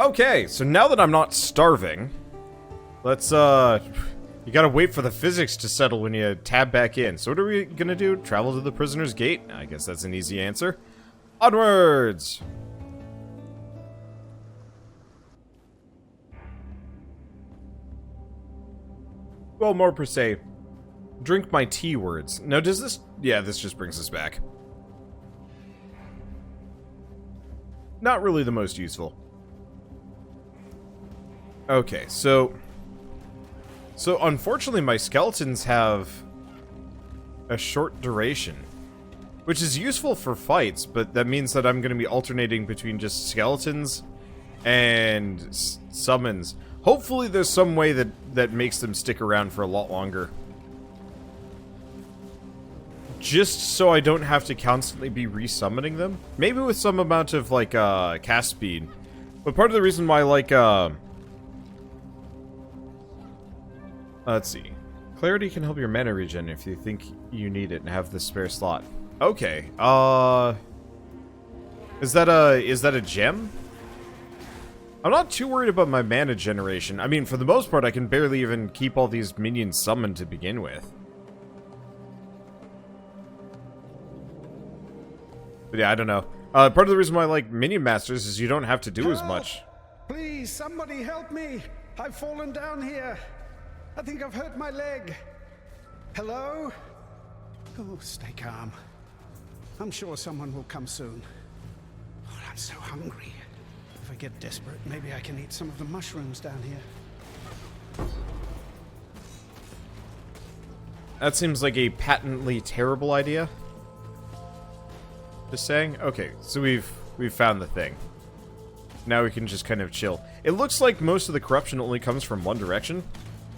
Okay, so now that I'm not starving, let's, you gotta wait for the physics to settle when you tab back in. So what are we gonna do? Travel to the prisoner's gate? I guess that's an easy answer. Onwards! Well, more per se, drink my tea words. Now, does this... Yeah, this just brings us back. Not really the most useful. Okay, so unfortunately my skeletons have a short duration, which is useful for fights, but that means that I'm going to be alternating between just skeletons and summons. Hopefully there's some way that makes them stick around for a lot longer. Just so I don't have to constantly be resummoning them. Maybe with some amount of, like, cast speed. But part of the reason why I like, let's see. Clarity can help your mana regen if you think you need it and have the spare slot. Okay, Is that a gem? I'm not too worried about my mana generation. I mean, for the most part, I can barely even keep all these minions summoned to begin with. But yeah, I don't know. Part of the reason why I like Minion Masters is you don't have to do as much. Please, somebody help me! I've fallen down here. I think I've hurt my leg. Hello? Oh, stay calm. I'm sure someone will come soon. Oh, I'm so hungry. If I get desperate, maybe I can eat some of the mushrooms down here. That seems like a patently terrible idea. Just saying? Okay, so we've found the thing. Now we can just kind of chill. It looks like most of the corruption only comes from one direction.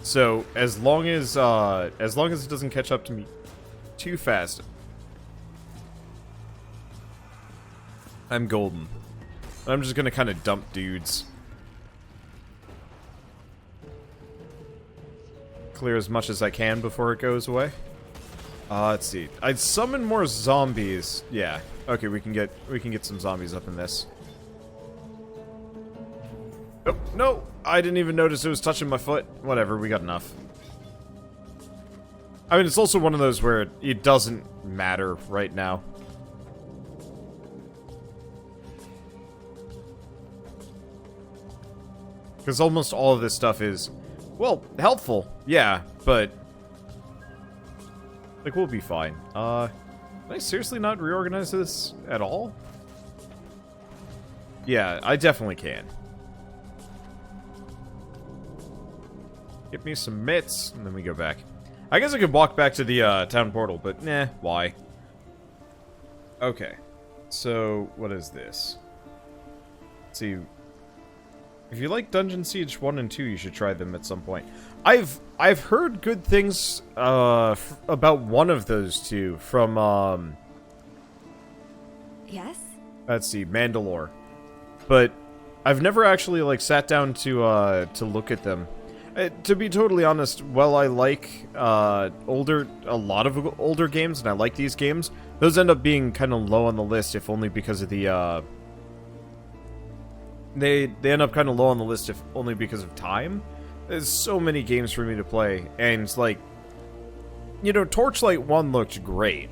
So, as long as it doesn't catch up to me too fast, I'm golden. I'm just gonna kind of dump dudes. Clear as much as I can before it goes away. Let's see. I'd summon more zombies. Yeah. Okay, we can get some zombies up in this. Oh, no! I didn't even notice it was touching my foot. Whatever, we got enough. I mean, it's also one of those where it doesn't matter right now. Because almost all of this stuff is, well, helpful. Yeah, but... like, we'll be fine. Can I seriously not reorganize this at all? Yeah, I definitely can. Get me some mitts, and then we go back. I guess I could walk back to the town portal, but nah, why? Okay, so what is this? Let's see. If you like Dungeon Siege 1 and 2, you should try them at some point. I've heard good things about one of those two from Yes? let's see, Mandalore. But I've never actually like sat down to look at them. To be totally honest, while I like a lot of older games, and I like these games, those end up being kind of low on the list, if only because of the they end up kind of low on the list, if only because of time. There's so many games for me to play, and like, you know, Torchlight 1 looked great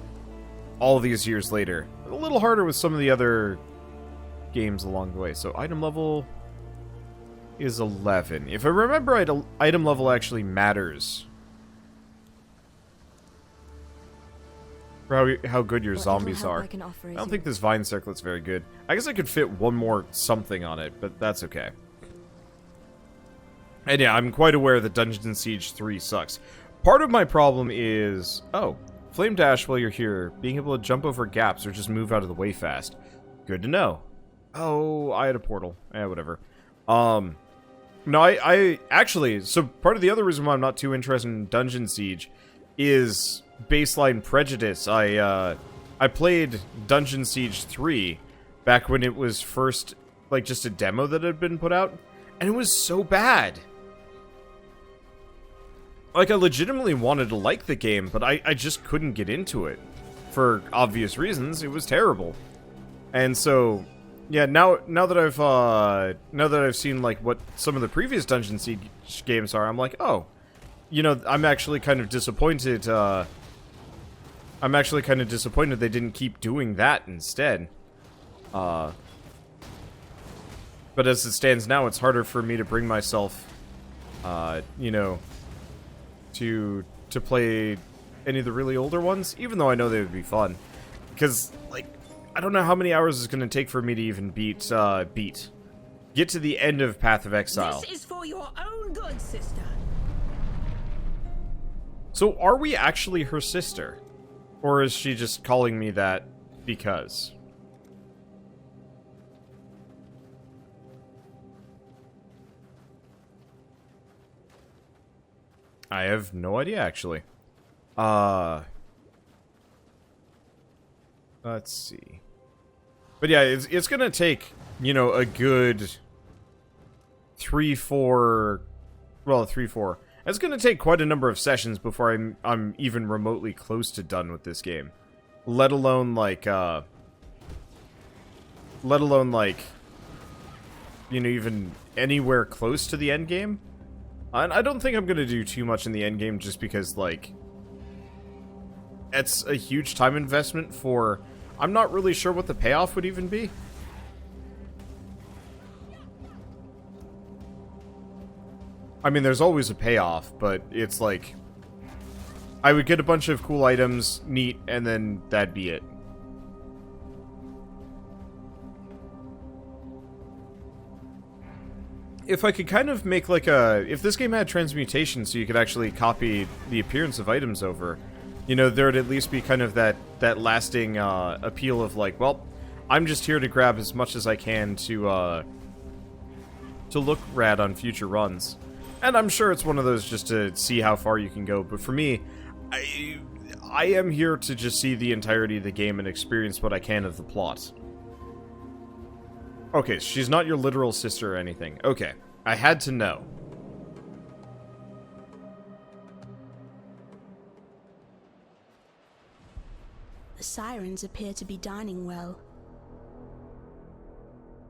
all these years later. A little harder with some of the other games along the way. So item level is 11. If I remember right, item level actually matters for how good your zombies are. I don't think this vine circlet's very good. I guess I could fit one more something on it, but that's okay. And yeah, I'm quite aware that Dungeon Siege 3 sucks. Part of my problem is... oh, flame dash while you're here. Being able to jump over gaps or just move out of the way fast. Good to know. Oh, I had a portal. Whatever. No, I actually... so part of the other reason why I'm not too interested in Dungeon Siege is baseline prejudice. I played Dungeon Siege 3 back when it was first, like, just a demo that had been put out, and it was so bad. Like, I legitimately wanted to like the game, but I just couldn't get into it. For obvious reasons, it was terrible. And so, Yeah, now that I've seen like what some of the previous Dungeon Siege games are, I'm like, oh, you know, I'm actually kind of disappointed. I'm actually kind of disappointed they didn't keep doing that instead. But as it stands now, it's harder for me to bring myself, you know, to play any of the really older ones, even though I know they would be fun. Because, like, I don't know how many hours it's going to take for me to even get to the end of Path of Exile. This is for your own good, sister. So, are we actually her sister? Or is she just calling me that because? I have no idea, actually. Let's see. But yeah, it's gonna take, you know, a good 3-4... Well, 3-4. It's gonna take quite a number of sessions before I'm even remotely close to done with this game. Let alone, like, you know, even anywhere close to the end game. I don't think I'm gonna do too much in the end game just because, like, it's a huge time investment for... I'm not really sure what the payoff would even be. I mean, there's always a payoff, but it's like... I would get a bunch of cool items, neat, and then that'd be it. If I could kind of make like a... If this game had transmutation so you could actually copy the appearance of items over, you know, there would at least be kind of that lasting appeal of like, well, I'm just here to grab as much as I can to look rad on future runs. And I'm sure it's one of those just to see how far you can go, but for me, I am here to just see the entirety of the game and experience what I can of the plot. Okay, so she's not your literal sister or anything. Okay, I had to know. The sirens appear to be dining well.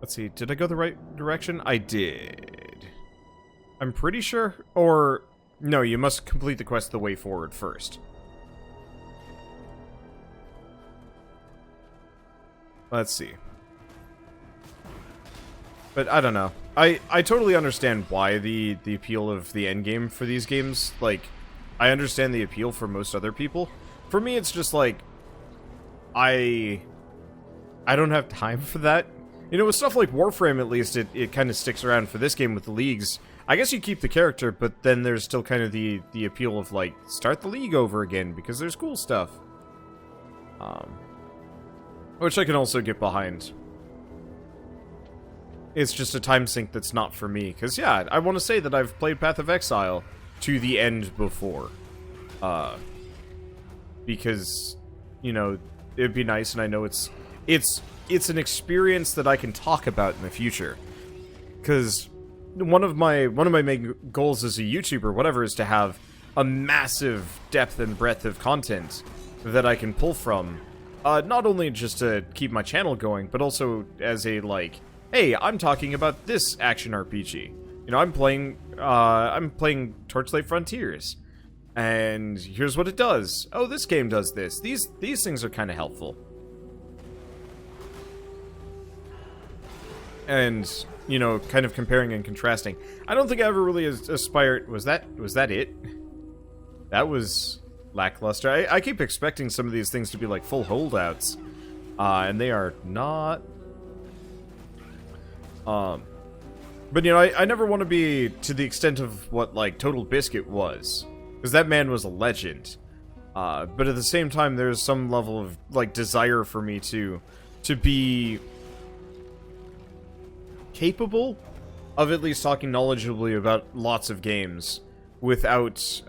Let's see, did I go the right direction? I did. I'm pretty sure, or... No, you must complete the quest the way forward first. Let's see. But I don't know. I totally understand why the appeal of the endgame for these games. Like, I understand the appeal for most other people. For me, it's just like... I don't have time for that. You know, with stuff like Warframe, at least, it kind of sticks around for this game with the leagues. I guess you keep the character, but then there's still kind of the appeal of, like, start the league over again, because there's cool stuff. Which I can also get behind. It's just a time sink that's not for me, because, yeah, I want to say that I've played Path of Exile to the end before. Because, you know, it'd be nice, and I know it's an experience that I can talk about in the future. Because one of my main goals as a YouTuber, whatever, is to have a massive depth and breadth of content that I can pull from. Not only just to keep my channel going, but also as a, like, hey, I'm talking about this action RPG. You know, I'm playing Torchlight Frontiers. And here's what it does. Oh, this game does this. These things are kind of helpful. And, you know, kind of comparing and contrasting. I don't think I ever really aspired... Was that it? That was lackluster. I keep expecting some of these things to be like full holdouts. And they are not. But, you know, I never want to be to the extent of what, like, Total Biscuit was. Because that man was a legend. But at the same time, there's some level of, like, desire for me to be capable of at least talking knowledgeably about lots of games without,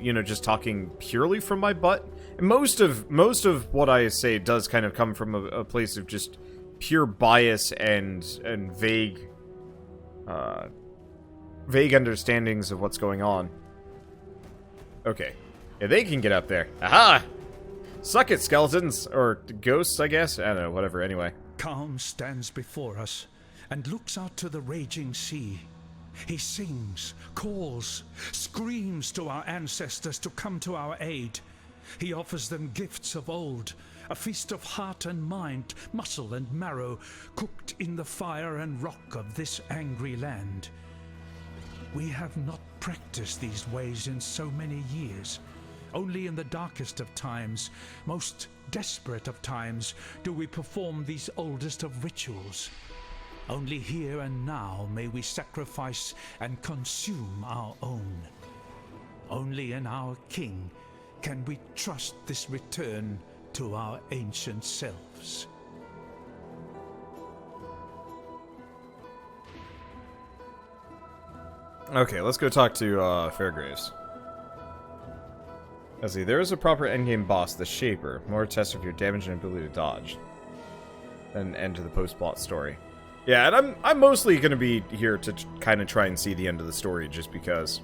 you know, just talking purely from my butt. And most of what I say does kind of come from a place of just pure bias and vague understandings of what's going on. Okay. Yeah, they can get up there. Aha! Suck it, skeletons! Or ghosts, I guess? I don't know, whatever, anyway. calm stands before us and looks out to the raging sea. He sings, calls, screams to our ancestors to come to our aid. He offers them gifts of old, a feast of heart and mind, muscle and marrow, cooked in the fire and rock of this angry land. We have not practiced these ways in so many years. Only in the darkest of times, most desperate of times, do we perform these oldest of rituals. Only here and now may we sacrifice and consume our own. Only in our King can we trust this return to our ancient selves. Okay, let's go talk to Fairgraves. Let's see, there is a proper endgame boss, the Shaper. More test of your damage and ability to dodge. Then end to the post-plot story. Yeah, and I'm mostly going to be here to kind of try and see the end of the story, just because.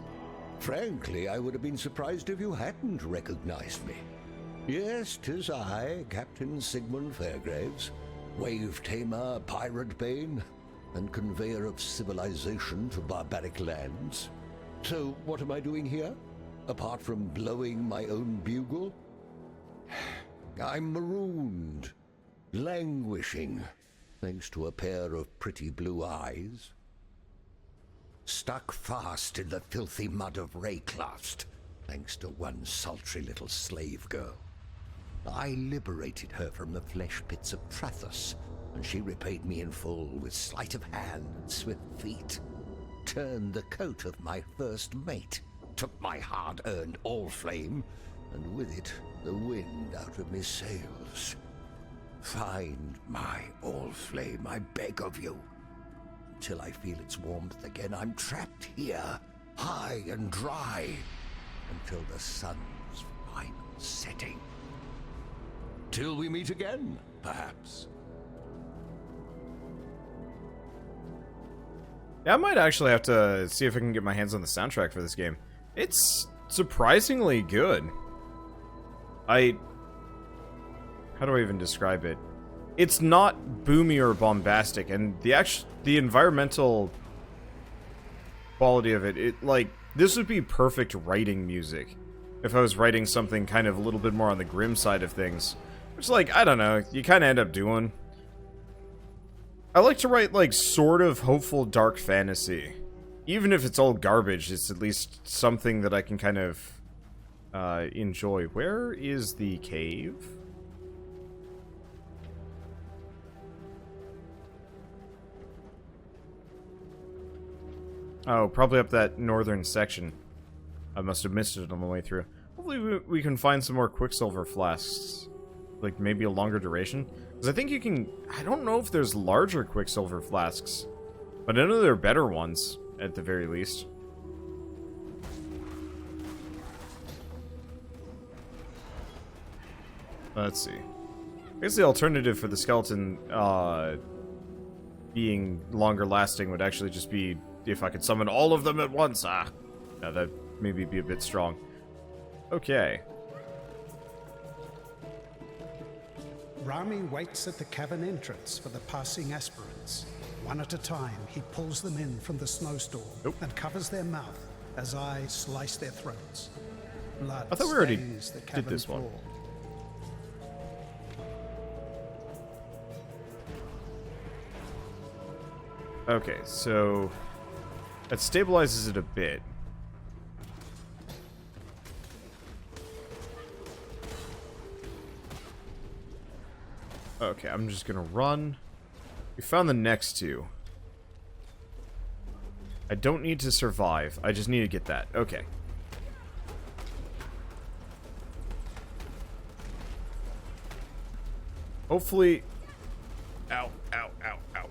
Frankly, I would have been surprised if you hadn't recognized me. Yes, 'tis I, Captain Sigmund Fairgraves, wave tamer, pirate bane, and conveyor of civilization to barbaric lands. So, what am I doing here? Apart from blowing my own bugle? I'm marooned, languishing, thanks to a pair of pretty blue eyes. Stuck fast in the filthy mud of Rayclast, thanks to one sultry little slave girl. I liberated her from the flesh pits of Trathos, and she repaid me in full with sleight of hand and swift feet. Turned the coat of my first mate, took my hard-earned all-flame, and with it the wind out of me sails. Find my all-flame, I beg of you. Until I feel its warmth again, I'm trapped here, high and dry, until the sun's final setting. Till we meet again, perhaps. Yeah, I might actually have to see if I can get my hands on the soundtrack for this game. It's surprisingly good. How do I even describe it? It's not boomy or bombastic, and the environmental quality of it, like, this would be perfect writing music if I was writing something kind of a little bit more on the grim side of things. Which, like, I don't know, you kind of end up doing. I like to write, like, sort of hopeful dark fantasy. Even if it's all garbage, it's at least something that I can kind of enjoy. Where is the cave? Oh, probably up that northern section. I must have missed it on the way through. Hopefully we can find some more Quicksilver flasks. Like, maybe a longer duration? Because I think you can... I don't know if there's larger Quicksilver flasks. But I know there are better ones, at the very least. Let's see. I guess the alternative for the skeleton being longer lasting would actually just be if I could summon all of them at once. Ah, no, that'd maybe be a bit strong. Okay. Rami waits at the cavern entrance for the passing aspirants. One at a time, he pulls them in from the snowstorm and covers their mouth as I slice their throats. Blood I thought we already stains the did cavern this one. floor. Okay, so that stabilizes it a bit. Okay, I'm just gonna run. We found the next two. I don't need to survive. I just need to get that. Okay. Hopefully... Ow, ow, ow, ow.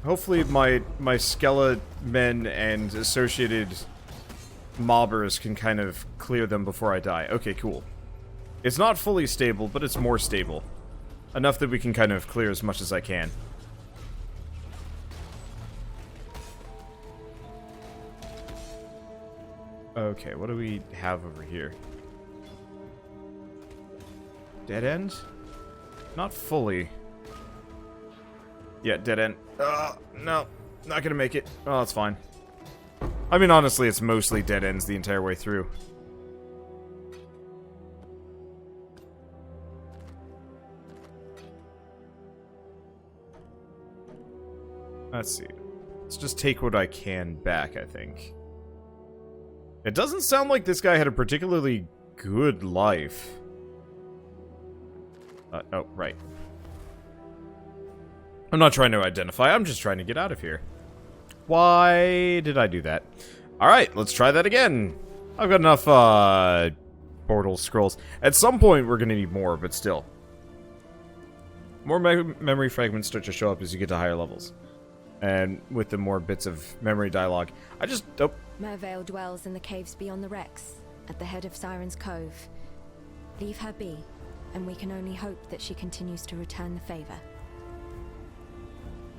Hopefully my skeleton and associated mobbers can kind of clear them before I die. Okay, cool. It's not fully stable, but it's more stable. Enough that we can kind of clear as much as I can. Okay, what do we have over here? Dead end? Not fully. Yeah, dead end. No. Not gonna make it. Oh, that's fine. I mean, honestly, it's mostly dead ends the entire way through. Let's see. Let's just take what I can back, I think. It doesn't sound like this guy had a particularly good life. Oh, right. I'm not trying to identify, I'm just trying to get out of here. Why did I do that? Alright, let's try that again. I've got enough, portal scrolls. At some point, we're gonna need more, but still. More memory fragments start to show up as you get to higher levels. And with the more bits of memory dialogue. I just... Oh. Mervale dwells in the caves beyond the wrecks, at the head of Siren's Cove. Leave her be, and we can only hope that she continues to return the favor.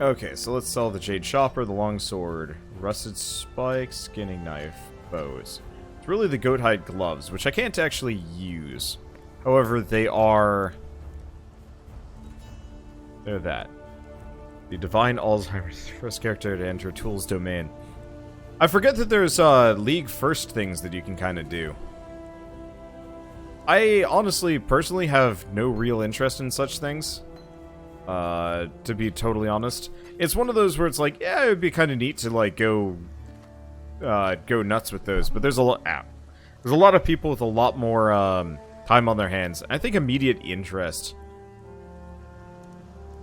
Okay, so let's sell the Jade Chopper, the Longsword, Rusted Spike, Skinning Knife, Bows. It's really the goat hide gloves, which I can't actually use. However, they are... They're that. The Divine Alzheimer's, first character to enter Tool's domain. I forget that there's League First things that you can kind of do. I honestly, personally, have no real interest in such things. To be totally honest. It's one of those where it's like, yeah, it would be kind of neat to, like, go nuts with those. But there's a lot... There's a lot of people with a lot more, time on their hands. I think immediate interest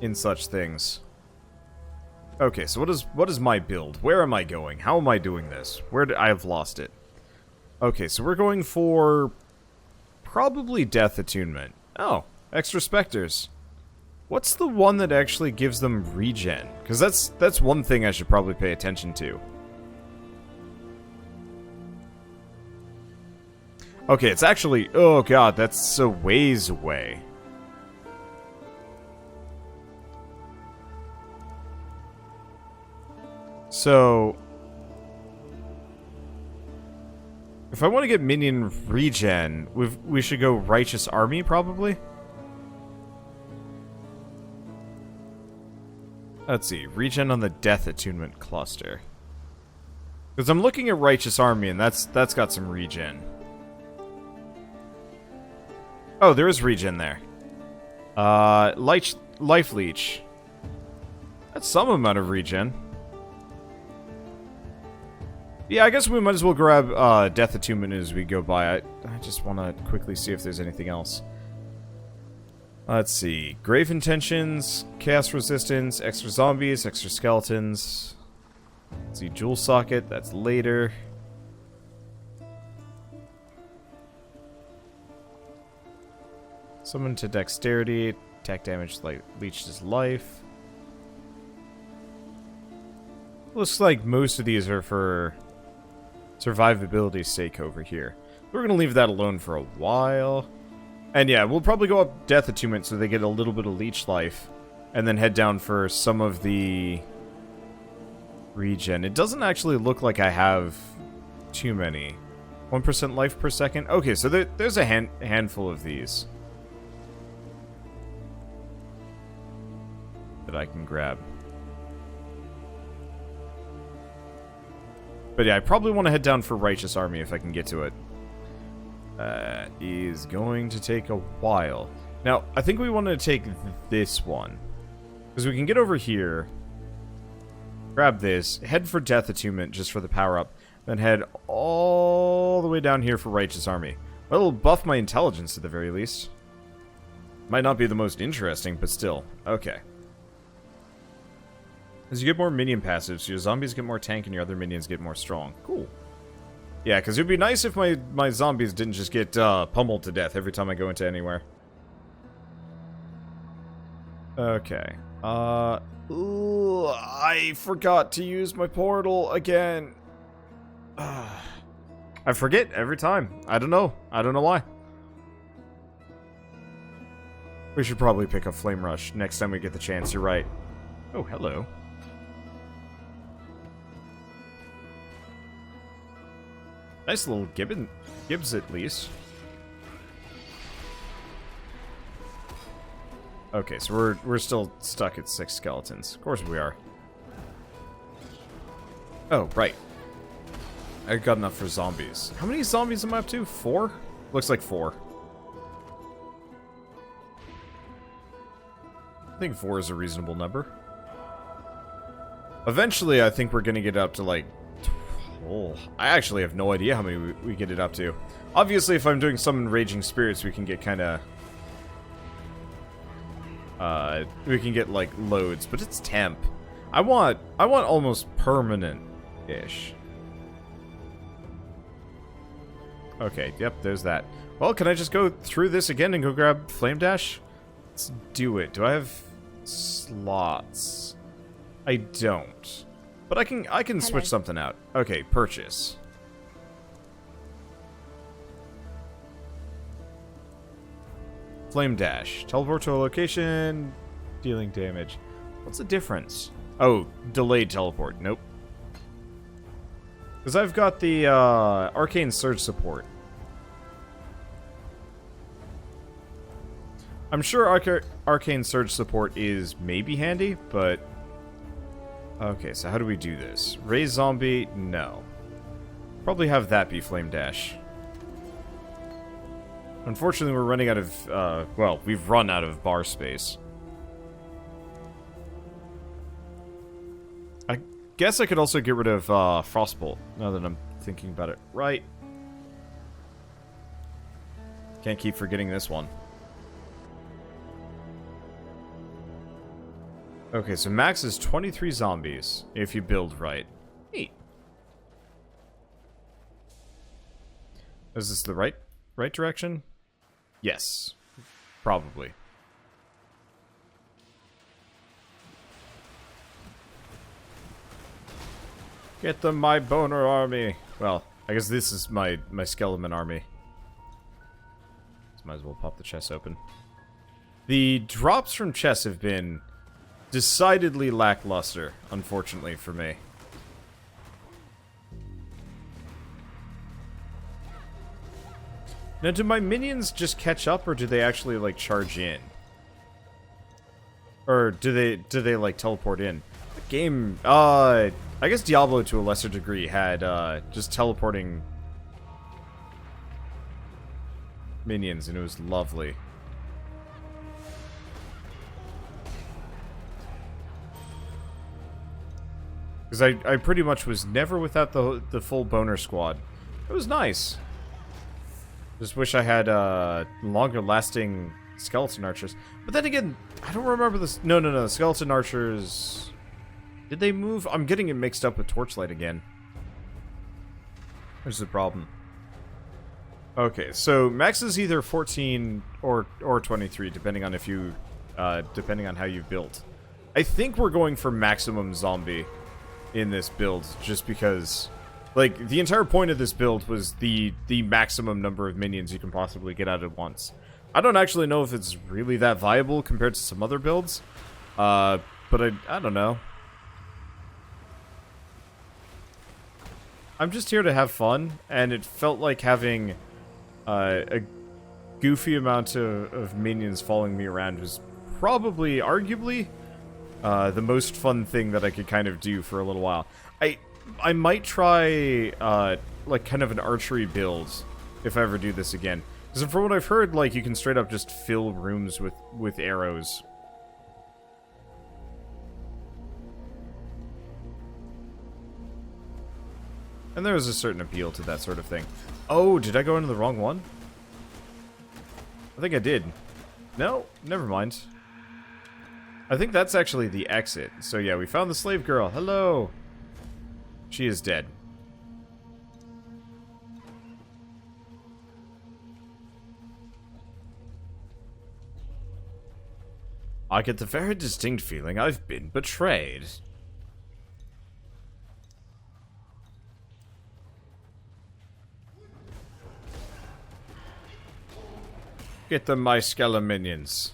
in such things. Okay, so what is my build? Where am I going? How am I doing this? I've lost it. Okay, so we're going for probably Death Attunement. Oh, extra Spectres. What's the one that actually gives them regen? Because that's one thing I should probably pay attention to. Okay, it's actually... Oh god, that's a ways away. So... if I want to get minion regen, we should go Righteous Army, probably? Let's see, regen on the Death Attunement cluster. Because I'm looking at Righteous Army, and that's got some regen. Oh, there is regen there. Life Leech. That's some amount of regen. Yeah, I guess we might as well grab Death Attunement as we go by. I just want to quickly see if there's anything else. Let's see. Grave Intentions, Chaos Resistance, Extra Zombies, Extra Skeletons. Let's see, Jewel Socket, that's later. Summon to Dexterity, attack damage like leeched his life. Looks like most of these are for survivability's sake over here. We're gonna leave that alone for a while. And yeah, we'll probably go up Death Attunement so they get a little bit of leech life. And then head down for some of the regen. It doesn't actually look like I have too many. 1% life per second? Okay, so there's a handful of these that I can grab. But yeah, I probably want to head down for Righteous Army if I can get to it. Is going to take a while. Now, I think we want to take this one. Because we can get over here, grab this, head for Death Attunement just for the power-up, then head all the way down here for Righteous Army. Well, it'll buff my intelligence at the very least. Might not be the most interesting, but still. Okay. As you get more minion passives, your zombies get more tank and your other minions get more strong. Cool. Yeah, because it would be nice if my zombies didn't just get pummeled to death every time I go into anywhere. Okay. Ooh, I forgot to use my portal again. I forget every time. I don't know. I don't know why. We should probably pick up Flame Rush next time we get the chance. You're right. Oh, hello. Nice little Gibbs, at least. Okay, so we're still stuck at 6 skeletons. Of course we are. Oh, right. I got enough for zombies. How many zombies am I up to? 4? Looks like 4. I think 4 is a reasonable number. Eventually, I think we're gonna get up to, like... Oh, I actually have no idea how many we get it up to. Obviously, if I'm doing Summon Raging Spirits, we can get kinda... we can get, like, loads, but it's temp. I want almost permanent-ish. Okay, yep, there's that. Well, can I just go through this again and go grab Flame Dash? Let's do it. Do I have slots? I don't. But I can switch something out. Okay, purchase. Flame Dash. Teleport to a location, dealing damage. What's the difference? Oh, delayed teleport. Nope. Because I've got the Arcane Surge support. I'm sure Arcane Surge support is maybe handy, but... Okay, so how do we do this? Raise Zombie? No. Probably have that be Flame Dash. Unfortunately, we're running out of, well, we've run out of bar space. I guess I could also get rid of, Frostbolt, now that I'm thinking about it. Right. Can't keep forgetting this one. Okay, so max is 23 zombies, if you build right. Neat. Is this the right direction? Yes. Probably. Get them, my boner army. Well, I guess this is my skeleton army. So might as well pop the chest open. The drops from chests have been decidedly lackluster, unfortunately for me. Now, do my minions just catch up, or do they actually, like, charge in? Or do they like, teleport in? The game, I guess Diablo, to a lesser degree, had, just teleporting minions, and it was lovely. Because I pretty much was never without the full boner squad. It was nice. Just wish I had longer lasting skeleton archers. But then again, I don't remember this. No, the skeleton archers. Did they move? I'm getting it mixed up with Torchlight again. There's the problem. Okay, so max is either 14 or 23, depending on if you depending on how you built. I think we're going for maximum zombie in this build, just because, like, the entire point of this build was the maximum number of minions you can possibly get out at once. I don't actually know if it's really that viable compared to some other builds, but I don't know. I'm just here to have fun, and it felt like having a goofy amount of minions following me around was probably, arguably, the most fun thing that I could kind of do for a little while. I might try, like, kind of an archery build if I ever do this again. Because from what I've heard, like, you can straight up just fill rooms with arrows. And there is a certain appeal to that sort of thing. Oh, did I go into the wrong one? I think I did. No, never mind. I think that's actually the exit. So yeah, we found the slave girl. Hello! She is dead. I get the very distinct feeling I've been betrayed. Get them, my skeleton minions.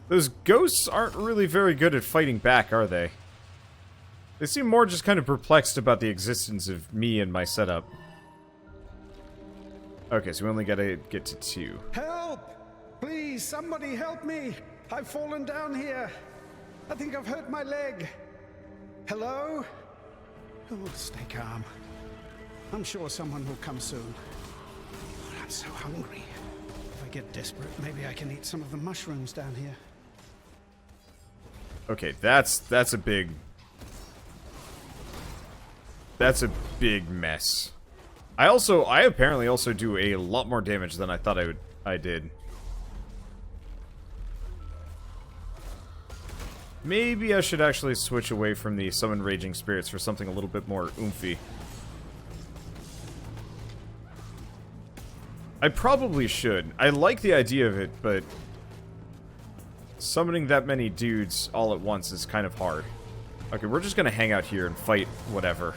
Those ghosts aren't really very good at fighting back, are they? They seem more just kind of perplexed about the existence of me and my setup. Okay, so we only gotta get to 2. Help! Please, somebody help me! I've fallen down here. I think I've hurt my leg. Hello? Oh, stay calm. I'm sure someone will come soon. Oh, I'm so hungry. If I get desperate, maybe I can eat some of the mushrooms down here. Okay, that's a big... That's a big mess. I apparently also do a lot more damage than I thought I did. Maybe I should actually switch away from the summon raging spirits for something a little bit more oomphy. I probably should. I like the idea of it, but summoning that many dudes all at once is kind of hard. Okay, we're just gonna hang out here and fight whatever.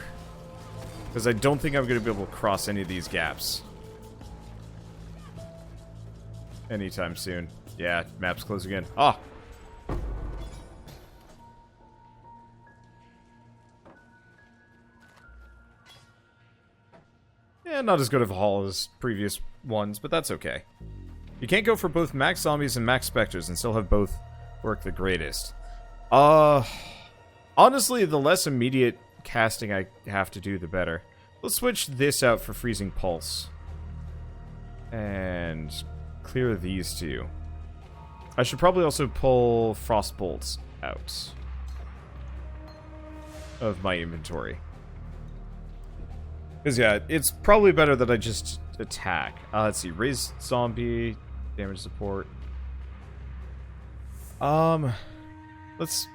Because I don't think I'm gonna be able to cross any of these gaps anytime soon. Yeah, map's closed again. Ah! Yeah, not as good of a haul as previous ones, but that's okay. You can't go for both max zombies and max specters and still have both work the greatest. Honestly, the less immediate casting I have to do, the better. Let's switch this out for freezing pulse. And clear these two. I should probably also pull frost bolts out of my inventory. Because, yeah, it's probably better that I just attack. Let's see. Raise zombie. Damage support. Let's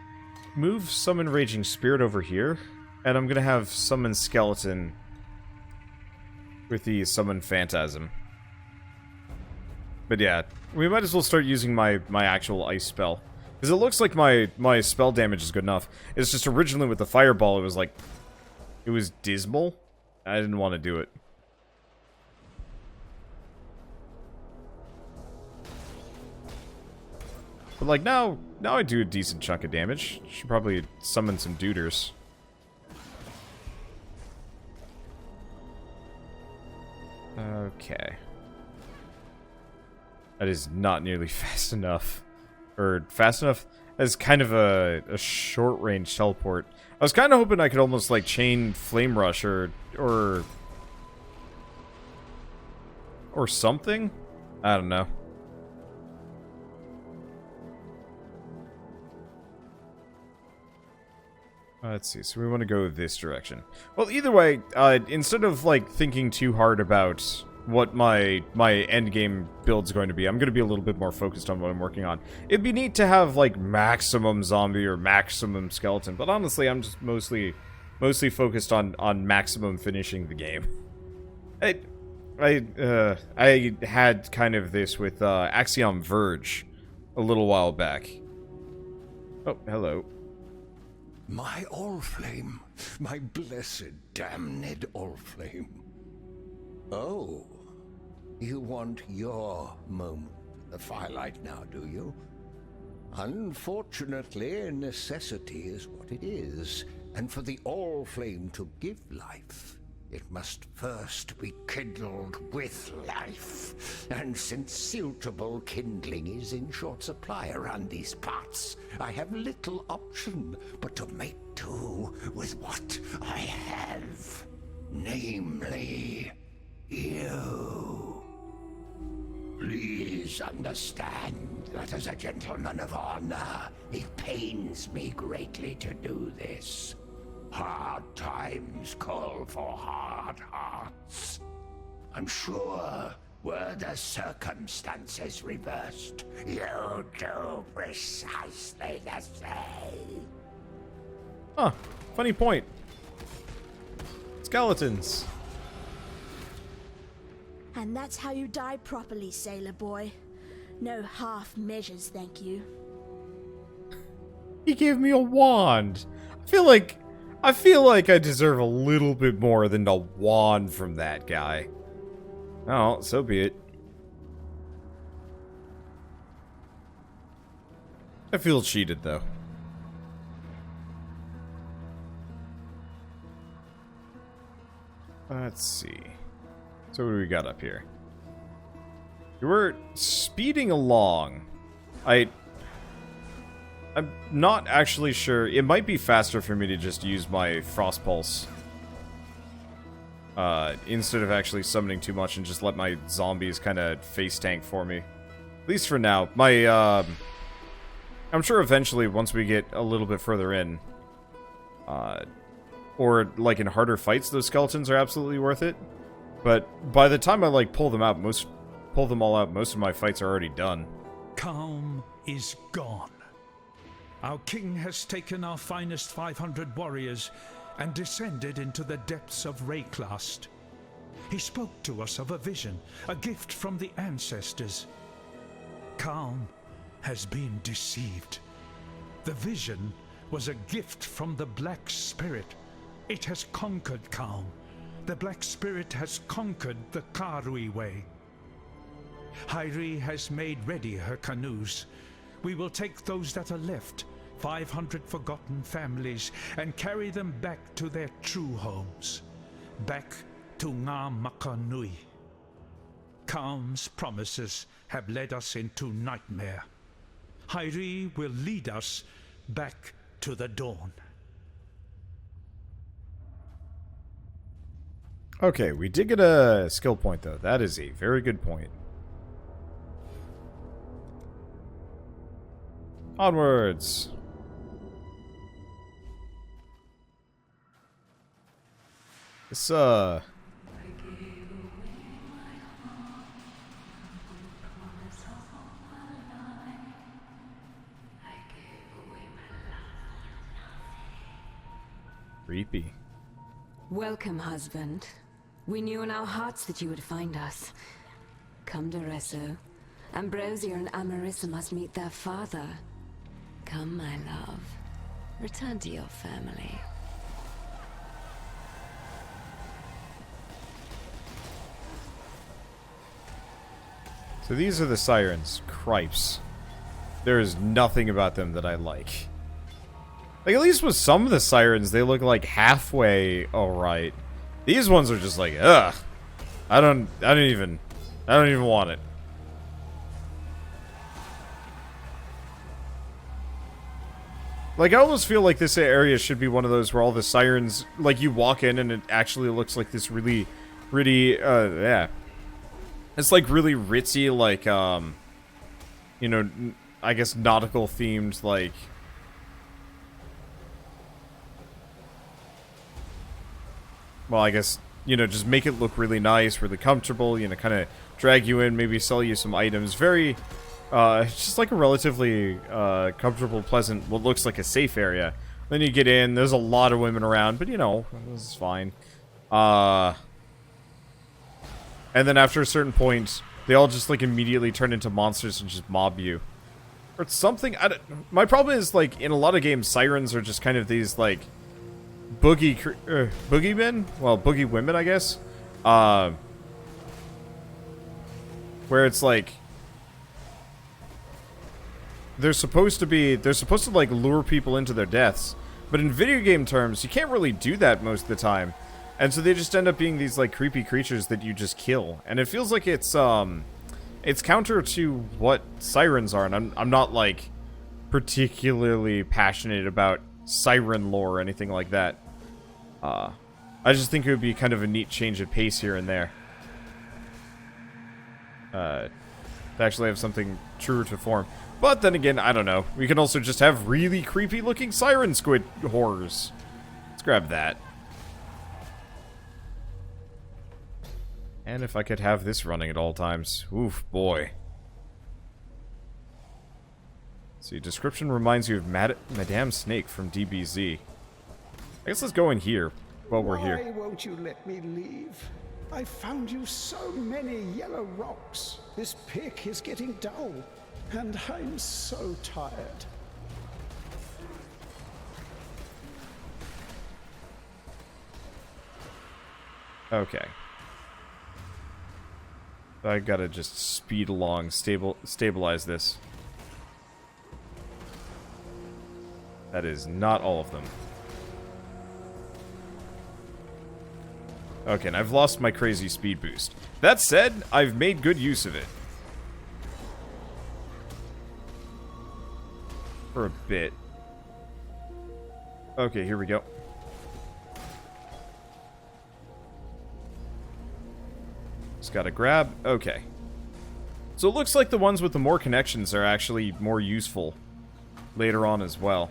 move Summon Raging Spirit over here. And I'm going to have Summon Skeleton with the Summon Phantasm. But yeah, we might as well start using my actual ice spell. Because it looks like my spell damage is good enough. It's just originally with the Fireball, it was like... It was dismal. I didn't want to do it. But like now I do a decent chunk of damage. Should probably summon some duders. Okay. That is not nearly fast enough. Or fast enough as kind of a short range teleport. I was kind of hoping I could almost like chain Flame Rush or something. I don't know. Let's see. So we want to go this direction. Well, either way, instead of like thinking too hard about what my end game build's going to be, I'm going to be a little bit more focused on what I'm working on. It'd be neat to have like maximum zombie or maximum skeleton, but honestly, I'm just mostly focused on maximum finishing the game. I had kind of this with Axiom Verge a little while back. Oh, hello. My Allflame. My blessed, damned Allflame. Oh. You want your moment with the firelight now, do you? Unfortunately, necessity is what it is. And for the Allflame to give life, it must first be kindled with life. And since suitable kindling is in short supply around these parts, I have little option but to make do with what I have. Namely, you. Please understand that as a gentleman of honor, it pains me greatly to do this. Hard times call for hard hearts. I'm sure, were the circumstances reversed, you'd do precisely the same. Huh. Funny point. Skeletons. And that's how you die properly, sailor boy. No half measures, thank you. He gave me a wand. I feel like I deserve a little bit more than a wand from that guy. Oh, so be it. I feel cheated, though. Let's see. So what do we got up here? We were speeding along. I'm not actually sure. It might be faster for me to just use my Frost Pulse. Instead of actually summoning too much and just let my zombies kind of face tank for me. At least for now. I'm sure eventually, once we get a little bit further in, or like in harder fights, those skeletons are absolutely worth it. But by the time I like pull them all out, most of my fights are already done. Calm is gone. Our king has taken our finest 500 warriors and descended into the depths of Rayclast. He spoke to us of a vision, a gift from the ancestors. Calm has been deceived. The vision was a gift from the Black Spirit. It has conquered Calm. The Black Spirit has conquered the Karui way. Hyri has made ready her canoes. We will take those that are left, 500 forgotten families, and carry them back to their true homes. Back to Ngā Makanui. Calm's promises have led us into nightmare. Hyri will lead us back to the dawn. Okay, we did get a skill point, though. That is a very good point. Onwards! This, creepy. Welcome, husband. We knew in our hearts that you would find us. Come to Resso. Ambrosia and Amarissa must meet their father. Come, my love. Return to your family. So these are the sirens. Cripes. There is nothing about them that I like. Like, at least with some of the sirens, they look like halfway alright. These ones are just like, ugh. I don't even want it. Like, I almost feel like this area should be one of those where all the sirens, like, you walk in and it actually looks like this really, yeah. It's like really ritzy, like, you know, I guess nautical themed, like, well, I guess, you know, just make it look really nice, really comfortable, you know, kind of drag you in, maybe sell you some items. Very, it's just like a relatively comfortable, pleasant, what looks like a safe area. Then you get in, there's a lot of women around, but, you know, this is fine. And then after a certain point, they all just, like, immediately turn into monsters and just mob you. Or it's something, my problem is, like, in a lot of games, sirens are just kind of these, like, boogie men? Well, boogie women, I guess. Where it's like they're supposed to like lure people into their deaths, but in video game terms, you can't really do that most of the time, and so they just end up being these like creepy creatures that you just kill, and it feels like it's counter to what sirens are, and I'm not like particularly passionate about siren lore or anything like that. I just think it would be kind of a neat change of pace here and there. To actually have something truer to form. But then again, I don't know. We can also just have really creepy looking siren squid horrors. Let's grab that. And if I could have this running at all times. Oof, boy. See, description reminds you of Madame Snake from DBZ. I guess let's go in here while we're here. Why won't you let me leave? I found you so many yellow rocks. This pick is getting dull, and I'm so tired. Okay. I gotta just speed along, stabilize this. That is not all of them. Okay, and I've lost my crazy speed boost. That said, I've made good use of it. For a bit. Okay, here we go. Just gotta grab. Okay. So it looks like the ones with the more connections are actually more useful later on as well.